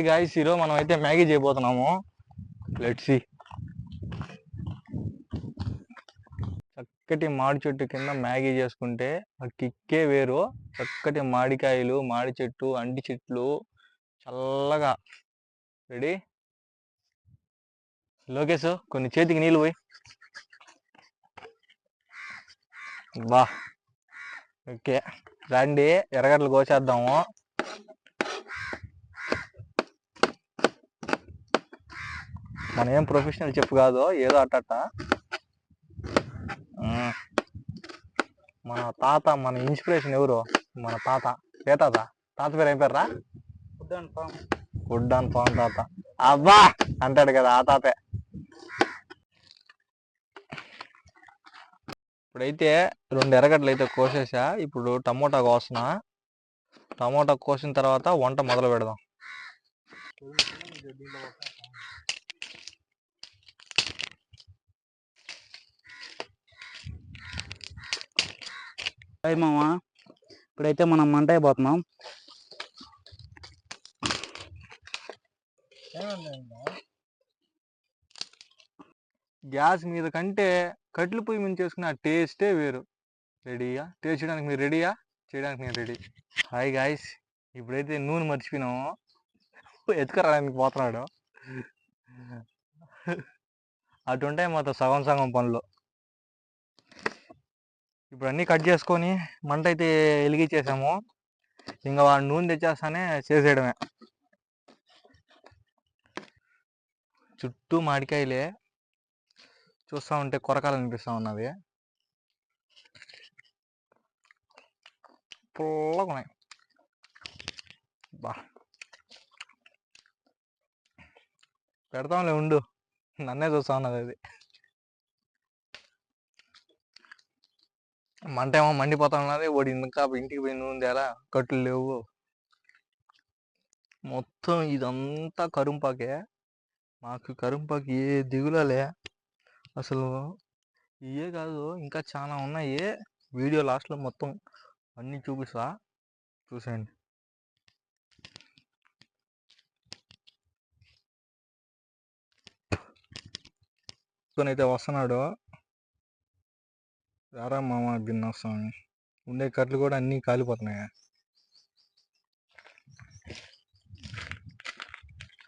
Guys ఈరోజు మనం అయితే మ్యాగీ చేయబోతున్నాము. Let's see. చక్కటి మాడి చెట్టు కింద మ్యాగీ చేసుకుంటే ఆ కిక్కే వేరు. చక్కటి మాడికాయలు, మాడి చెట్టు, అంటి చెట్లు చల్లగా. రెడీ లోకేష్, కొన్ని చేతికి నీళ్ళు పోయి. బా ఓకే, రండి ఎర్రగడ్డలు కోసేద్దాము. మనం ఏం ప్రొఫెషనల్ చెఫ్ కాదు, ఏదో అట్టట. మన తాత, మన ఇన్స్పిరేషన్ ఎవరు? మన తాత. ఏ తాత? తాత పేరు ఏం పేర్రా? గుడ్ అండ్ ఫామ్ తాత. అబ్బా అంటాడు కదా, ఆ తాతే. ఇప్పుడైతే 2 ఎర్రగడ్డలు అయితే కోసేసా. ఇప్పుడు టమోటా కోస్తున్నా. టమోటా కోసిన తర్వాత వంట మొదలు పెడదాం. మామ, ఇప్పుడైతే మనం మంట అయిపోతున్నాం. గ్యాస్ మీద కంటే కట్టెల పొయ్యి మీద చేసుకున్న టేస్టే వేరు. రెడీయా? టేస్ట్ చేయడానికి మీరు రెడీయా? చేయడానికి నేను రెడీ. హాయ్ గాయస్, ఇప్పుడైతే నూనె మర్చిపోయినాము. ఎత్తుకరాడానికి పోతున్నాడు. అటుంటాయి మాతో సగం సగం పనులు. ఇప్పుడు అన్నీ కట్ చేసుకొని మంట అయితే వెలిగించేసాము. ఇంకా వాడు నూనె తెచ్చేస్తానే చేసేయడమే. చుట్టూ మామిడికాయలే, చూస్తూ ఉంటే కొరకాలనిపిస్తూ ఉన్నది. పుల్లగా ఉన్నాయి. బా పెడతాంలే ఉండు, నన్నే చూస్తా ఉన్నది అది. మంట ఏమో మండిపోతా ఉన్నది. వాడు ఇంకా ఇంటికి పోయి నూనె తేలా, కట్లు లేవు. మొత్తం ఇదంతా కరుంపాకే. మాకు కరుంపాకు ఏ దిగులలే అసలు. ఇవే కాదు, ఇంకా చాలా ఉన్నాయి. వీడియో లాస్ట్లో మొత్తం అన్నీ చూపిస్తా, చూసేయండి. అయితే వస్తున్నాడు. రారా మామ గిన్నె ఉండే కట్లు కూడా అన్నీ కాలిపోతున్నాయి.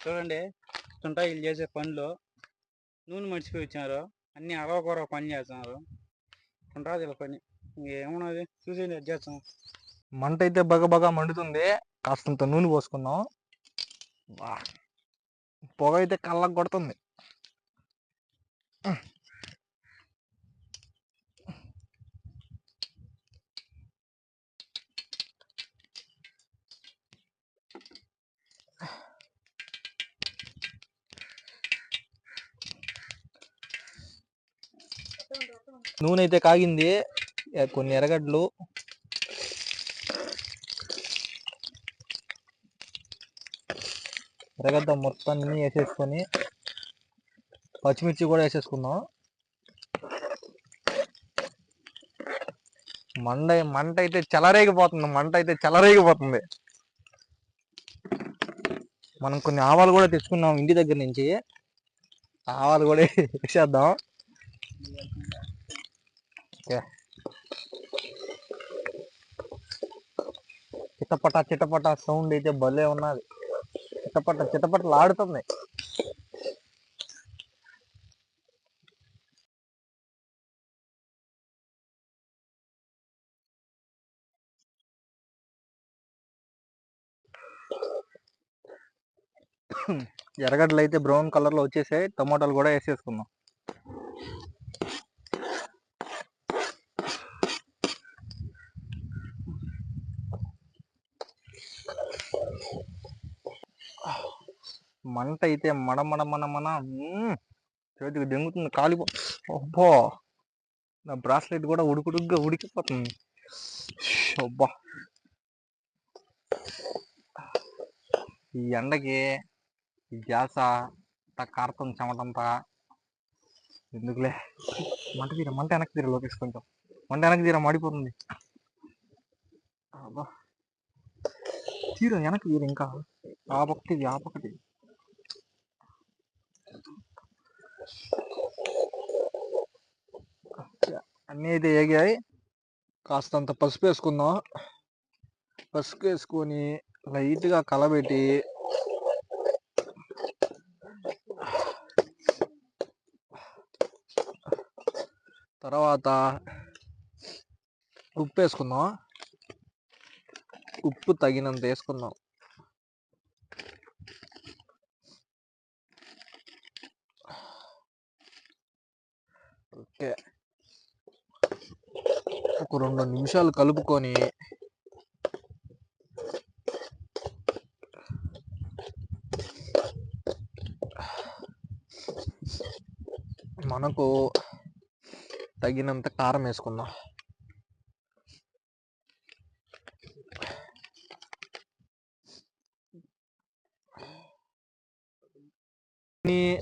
చూడండి, తుంటాయిలు చేసే పనిలో నూనె మర్చిపోయి వచ్చినారు. అన్ని అరవకొర పని చేస్తున్నారు. ఉంటుంది ఇలా పని, ఇంకేమున్నది చూసేయండి. అది చేస్తాం. మంట అయితే బగబగా మండుతుంది. కాస్తంత నూనె పోసుకుందాం. పొగ అయితే కళ్ళకు కొడుతుంది. నూనె అయితే కాగింది. కొన్ని ఎర్రగడ్డలు, ఎర్రగడ్డ మొత్తాన్ని వేసేసుకొని పచ్చిమిర్చి కూడా వేసేసుకుందాం. మంట అయితే చెలరేగిపోతుంది. మనం కొన్ని ఆవాలు కూడా తెచ్చుకున్నాం ఇంటి దగ్గర నుంచి. ఆవాలు కూడా వేసేద్దాం. చిటపట సౌండ్ అయితే భలే ఉన్నది. చిటపటలు ఆడుతుంది. ఎర్రగడ్డలు అయితే బ్రౌన్ కలర్ లో వచ్చేసాయి. టమోటాలు కూడా వేసేసుకుందాం. మంట అయితే మన చేతికి దెంగుతుంది, కాలిపో. అబ్బా, నా బ్రాస్లెట్ కూడా ఉడుకుడుగ్గా ఉడికిపోతుంది. అబ్బా, ఈ ఎండకి ఈ గ్యాస కారుతుంది చెమటంతా. ఎందుకులే, మంట వెనక్కి తీర లోకేష్, కొంచెం మంట వెనక్కి తీర, మాడిపోతుంది. అబ్బా, తీరు వెనక్కి తీరు ఇంకా ఆపక్కటి ఆపక్కటి. అన్నీ అయితే ఏగాయి. కాస్తంత పసుపు వేసుకుందాం. పసుపు వేసుకొని లైట్గా కలబెట్టి తర్వాత ఉప్పు వేసుకుందాం. ఉప్పు తగినంత వేసుకుందాం. ఓకే, ఒక 2 నిమిషాలు కలుపుకొని మనకు తగినంత కారం వేసుకుందాం.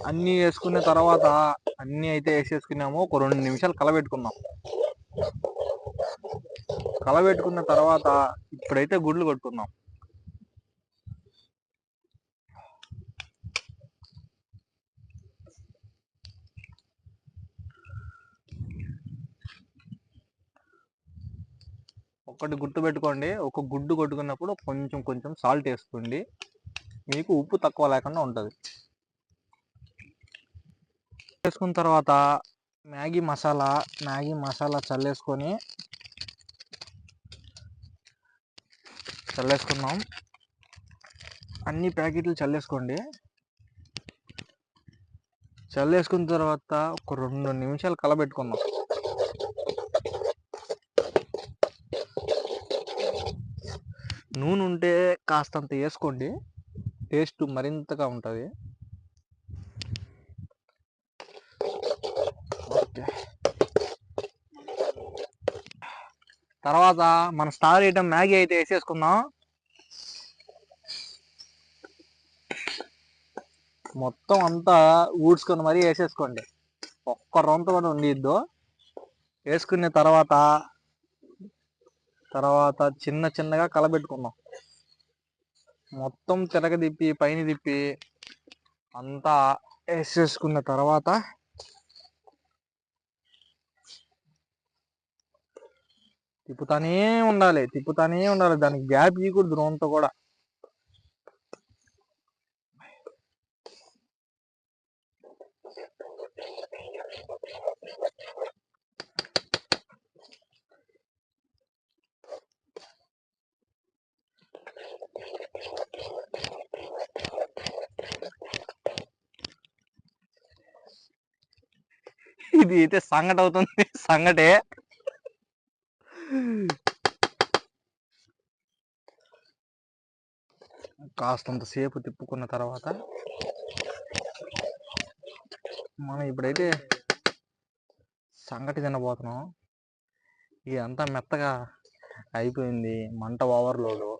అన్నీ వేసుకున్న తర్వాత అన్నీ అయితే వేసేసుకున్నాము. ఒక 2 నిమిషాలు కలబెట్టుకుందాం. కలబెట్టుకున్న తర్వాత ఇప్పుడైతే గుడ్లు కొట్టుకుందాం. ఒకటి గుర్తు పెట్టుకోండి, ఒక గుడ్డు కొట్టుకున్నప్పుడు కొంచెం కొంచెం సాల్ట్ వేసుకోండి, మీకు ఉప్పు తక్కువ లేకుండా ఉంటుంది. వేసుకున్న తర్వాత మ్యాగీ మసాలా చల్లేసుకుందాం. అన్ని ప్యాకెట్లు చల్లేసుకోండి. చల్లేసుకున్న తర్వాత ఒక 2 నిమిషాలు కలబెట్టుకుందాం. నూనె ఉంటే కాస్తంత వేసుకోండి, టేస్ట్ మరింతగా ఉంటుంది. ఓకే, తర్వాత మన స్టార్ ఐటమ్ మ్యాగీ అయితే వేసేసుకుందాం. మొత్తం అంతా ఊడ్చుకొని మరీ వేసేసుకోండి, ఒక్క రొంత కూడా ఉండిద్దు. వేసుకున్న తర్వాత చిన్న చిన్నగా కలబెట్టుకుందాం. మొత్తం తిరగదిప్పి పైన తిప్పి అంతా వేసేసుకున్న తర్వాత తిప్పుతానే ఉండాలి. దానికి గ్యాప్ ఇవ్వకూడదు రొంత కూడా. ఇది అయితే సంగటి అవుతుంది, సంగటే. కాస్తంత సేపు తిప్పుకున్న తర్వాత మనం ఇప్పుడైతే సంగటి తినబోతున్నాం. ఇదంతా మెత్తగా అయిపోయింది, మంట ఓవర్లోడు.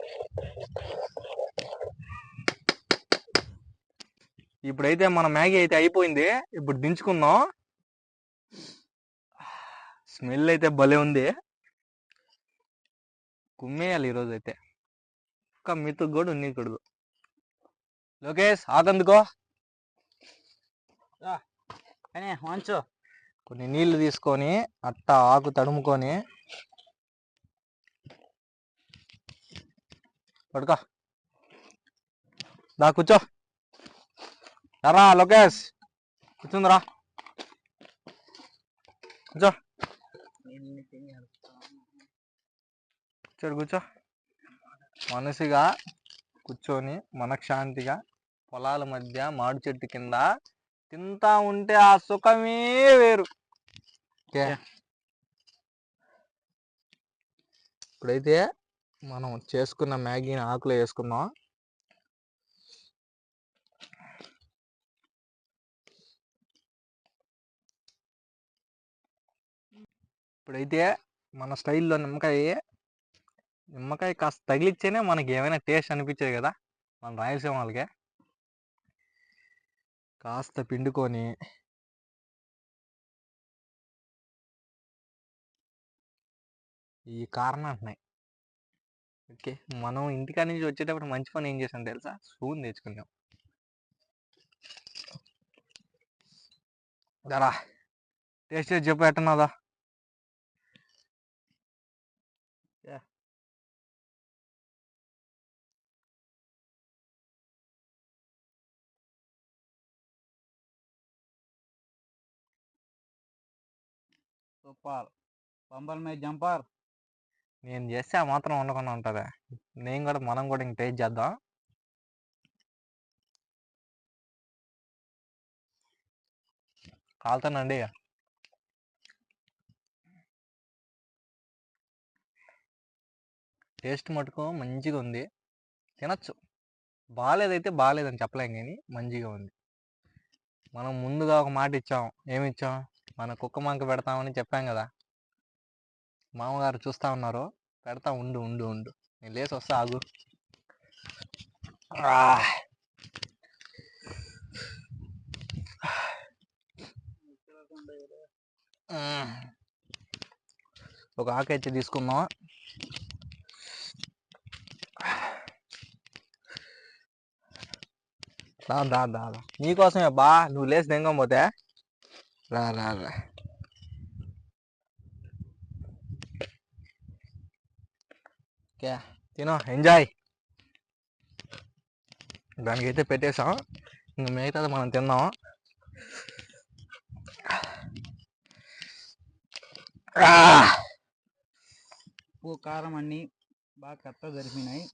ఇప్పుడైతే మన మ్యాగీ అయితే అయిపోయింది. ఇప్పుడు దించుకుందాం. స్మెల్ అయితే భలే ఉంది, కుమ్మేయాలి ఈరోజు అయితే. ఒక్క మెతుకు కూడా ఉన్నీకూడదు. లోకేష్ ఆకందుకో, మంచు కొన్ని నీళ్లు తీసుకొని అట్టా ఆకు తడుముకొని పడుకో. దా కూర్చో. రా లోకేష్, కూర్చుందిరా, కూర్చో. కూర్చో. మనసుగా కూర్చొని మనశ్శాంతిగా పొలాల మధ్య మామిడి చెట్టు కింద తింటా ఉంటే ఆ సుఖమే వేరు. ఇప్పుడైతే మనం చేసుకున్న మ్యాగీని ఆకులో వేసుకుందాం. ఇప్పుడైతే మన స్టైల్లో నిమ్మకాయ కాస్త తగిలిచ్చేనే మనకి ఏమైనా టేస్ట్ అనిపించేది కదా, మన రాయలసీమ వాళ్ళకి. కాస్త పిండుకొని ఈ కారణం అంటున్నాయి ఓకే, మనం ఇంటికాడ నుంచి వచ్చేటప్పుడు మంచి పని ఏం చేసాం తెలుసా? స్పూన్ తెచ్చుకున్నాం. దరా టేస్ట్ చేసి చెప్పు ఎట్టన్నాదా? సూపర్. బంబల్ మే జంపర్. నేను చేస్తే ఆ మాత్రం ఉండకుండా ఉంటుందా? మనం కూడా ఇంక టేస్ట్ చేద్దాం. కాలుతానండి. టేస్ట్ మటుకు మంచిగా ఉంది, తినచ్చు. బాగాలేదైతే బాగాలేదని చెప్పలేం, కానీ మంచిగా ఉంది. మనం ముందుగా ఒక మాట ఇచ్చాం. ఏమిచ్చాం? మన కుక్క మంక పెడతామని చెప్పాం కదా. మామగారు చూస్తా ఉన్నారు. పెడతా, ఉండు ఉండు ఉండు, నేను లేచి వస్తా, ఆగు. ఒక ఆకు అయితే తీసుకుందాం. దా దా దా, నీకోసమే బా, నువ్వు లేచి దెంగపోతే. రా రా రా. ఓకే, తినో, ఎంజాయ్. దానికైతే పెట్టేసాం, ఇంక మిగతాది మనం తిందాం. ఉప్పు కారం అన్నీ బాగా కరెక్ట్గా జరిపినాయి.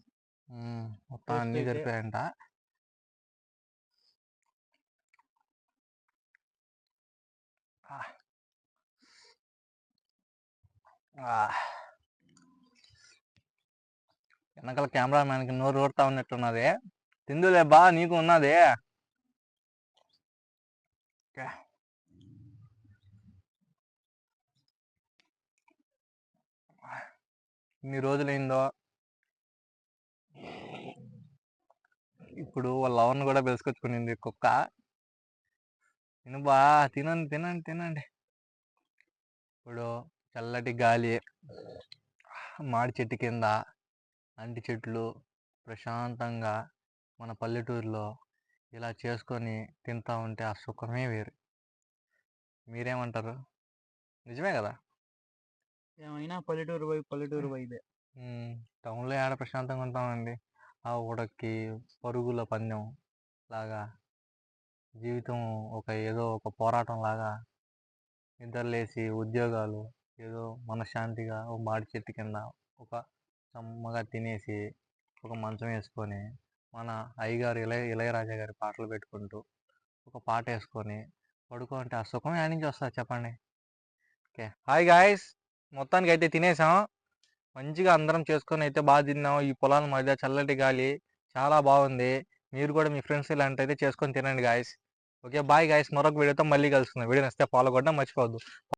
మొత్తం అన్నీ జరిపాయంట. వెనకాల కెమెరామ్యాన్కి నోరు ఊరుతా ఉన్నట్టున్నది. తిందులే బా, నీకు ఉన్నది. ఇన్ని రోజులైందో, ఇప్పుడు వాళ్ళ లవర్ని కూడా పిలుచుకొచ్చుకునింది కుక్క. తినుబా, తినండి తినండి తినండి. ఇప్పుడు చల్లటి గాలి, మాడి చెట్టు కింద, అంటి చెట్లు, ప్రశాంతంగా మన పల్లెటూరులో ఇలా చేసుకొని తింటా ఉంటే ఆ సుఖమే వేరు. మీరేమంటారు? నిజమే కదా. ఏమైనా పల్లెటూరు వైబే. టౌన్లో ఏడ ప్రశాంతంగా ఉంటామండి. ఆ ఉడక్కి పరుగుల పందెం లాగా జీవితం ఏదో ఒక పోరాటం లాగా నిద్రలేసి ఉద్యోగాలు, ఏదో మనశ్శాంతిగా ఒక మాడి చెట్టు కింద ఒక సమ్మగా తినేసి ఒక మంచం వేసుకొని మన అయ్యగారు ఇళయరాజా గారి పాటలు పెట్టుకుంటూ ఒక పాట వేసుకొని పడుకుంటే ఆ సుఖం ఏడ నుంచి వస్తుంది చెప్పండి? ఓకే, హాయ్ గాయస్, మొత్తానికి అయితే తినేసాం. మంచిగా అందరం చేసుకొని అయితే బాగా తిన్నాం. ఈ పొలాల మధ్య చల్లటి గాలి చాలా బాగుంది. మీరు కూడా మీ ఫ్రెండ్స్ ఇలాంటివైతే చేసుకొని తినండి గాయస్. Okay, bye guys. మరొక వీడియోతో మళ్ళీ కలుసుకుందాం. వీడియో నచ్చితే ఫాలో కొట్టడం మర్చిపోవద్దు.